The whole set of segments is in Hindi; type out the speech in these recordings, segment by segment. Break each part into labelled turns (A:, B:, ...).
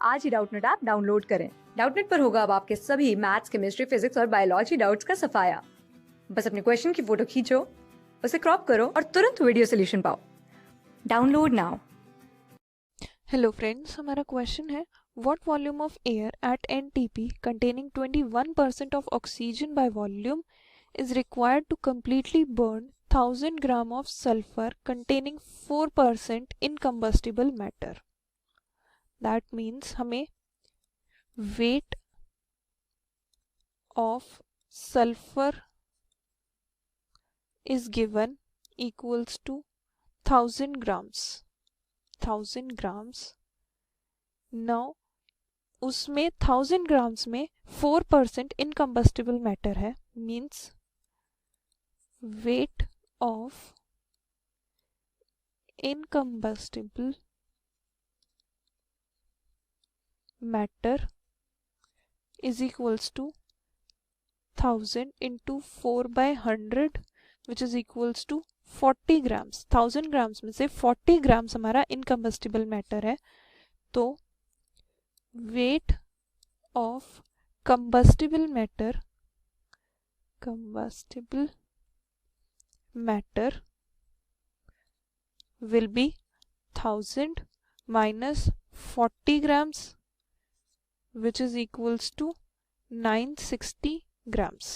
A: आज ही डाउटनेट ऐप डाउनलोड करें। डाउटनेट पर होगा अब आपके सभी मैथ्स, केमिस्ट्री, फिजिक्स और बायोलॉजी डाउट्स का सफाया। बस अपने क्वेश्चन की फोटो खींचो, उसे क्रॉप करो और तुरंत वीडियो सोल्यूशन पाओ। Download now.
B: हेलो फ्रेंड्स, हमारा क्वेश्चन है what volume of air at NTP containing 21% of oxygen by volume is required to completely burn 1000 gram of sulfur containing 4% incombustible matter. That means हमें weight of sulfur is given equals to 1000 grams. 1000 grams. Now उसमें 1000 ग्राम्स में 4% इनकम्बस्टिबल मैटर है, means weight of incombustible matter is equals to 1000 into 4/100 which is equals to 40 grams. 1000 grams में से 40 ग्राम्स हमारा इनकम्बस्टिबल मैटर है, तो weight of combustible matter will be 1000 minus 40 grams which is equals to 960 grams.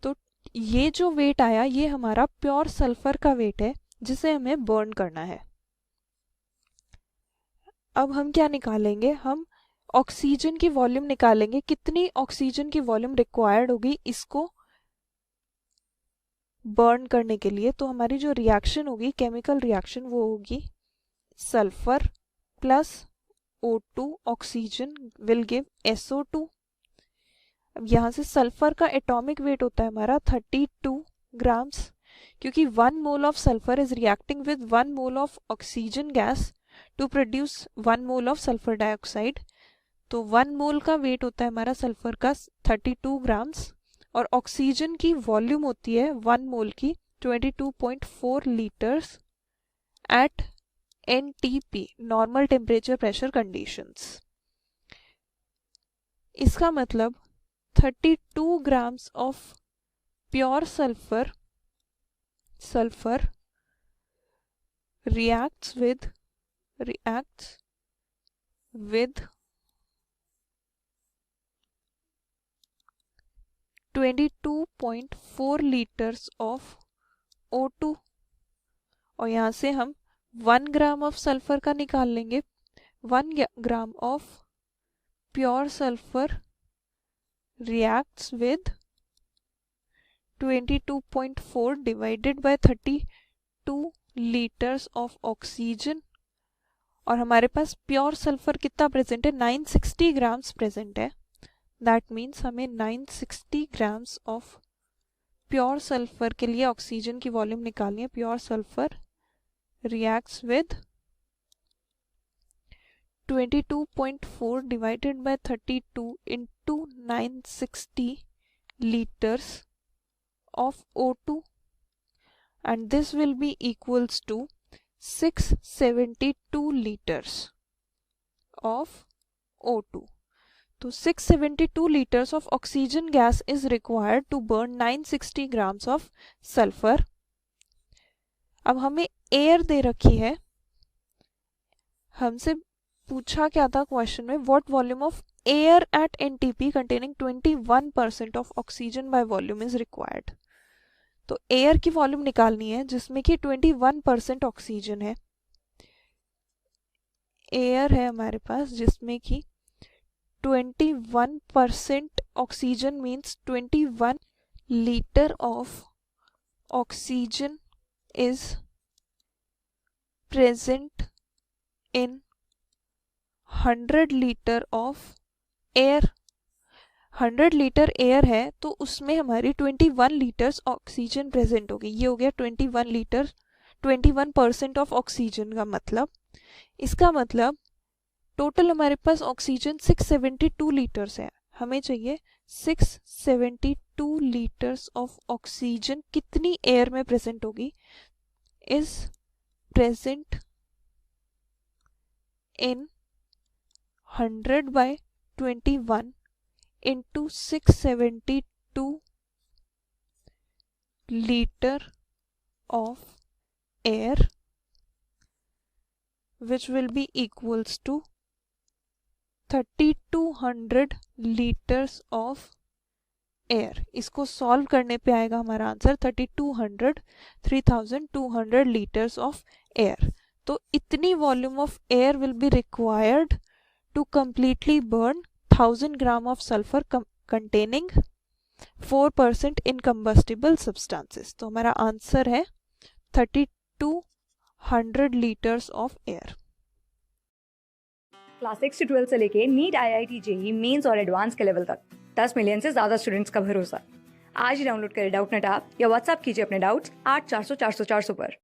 B: तो ये जो वेट आया ये हमारा प्योर सल्फर का वेट है जिसे हमें बर्न करना है। अब हम क्या निकालेंगे, हम ऑक्सीजन की वॉल्यूम निकालेंगे। कितनी ऑक्सीजन की वॉल्यूम रिक्वायर्ड होगी इसको बर्न करने के लिए। तो हमारी जो रिएक्शन होगी, केमिकल रिएक्शन, वो होगी sulphur plus O2 oxygen will give SO2। अब यहाँ से सल्फर का एटॉमिक वेट होता है हमारा 32 ग्राम्स, क्योंकि 1 mole of sulphur is reacting with 1 mole of oxygen gas to produce 1 mole of sulphur dioxide. तो 1 मोल का वेट होता है हमारा सल्फर का 32 ग्राम्स, और ऑक्सीजन की वॉल्यूम होती है 1 मोल की 22.4 litres at NTP, normal temperature pressure conditions. इसका मतलब 32 grams of pure sulphur reacts with 22.4 litres of O2, और यहाँ से हम 1 ग्राम ऑफ सल्फर का निकाल लेंगे। 1 gram of pure sulphur reacts with 22.4 divided by 32 litres of oxygen, और हमारे पास प्योर सल्फर कितना प्रेजेंट है, 960 ग्राम्स प्रेजेंट है। दैट मीन्स हमें 960 ग्राम्स ऑफ प्योर सल्फर के लिए ऑक्सीजन की वॉल्यूम निकालनी है। Pure sulphur reacts with 22.4 divided by 32 into 960 litres of O2, and this will be equals to 672 liters of O2. तो 672 liters of oxygen gas is required to burn 960 grams of sulfur. अब हमें एयर दे रखी है, हमसे पूछा क्या था क्वेश्चन में, what volume of air at NTP containing 21% of oxygen by volume is required. तो एयर की वॉल्यूम निकालनी है जिसमें कि 21% ऑक्सीजन है। एयर है हमारे पास जिसमें कि 21% oxygen means 21 litre of oxygen is present in 100 litre of air. 100 litre air है तो उसमें हमारी 21 लीटर्स ऑक्सीजन प्रेजेंट होगी। ये हो गया 21 लीटर, 21% ऑफ ऑक्सीजन का मतलब। इसका मतलब टोटल हमारे पास ऑक्सीजन 672 लीटर्स है। हमें चाहिए 672 लीटर्स ऑफ ऑक्सीजन कितनी एयर में प्रेजेंट होगी, is present in 100/21 into 672 liter of air, which will be equals to 3200 liters of air. इसको सॉल्व करने पे आएगा हमारा आंसर 3200 लीटर्स ऑफ एयर। तो इतनी volume of air will be required to completely burn 1000 gram of sulphur containing 4% incombustible substances. तो हमारा आंसर है 3200 लीटर्स ऑफ एयर।
A: क्लास 6 से 12 से लेके नीट, IIT, JEE मेंस और एडवांस के लेवल तक 10 मिलियन से ज्यादा स्टूडेंट्स का भरोसा। आज ही डाउनलोड करें डाउटनेट ऐप या व्हाट्सएप कीजिए अपने डाउट्स 8400 400 400 पर।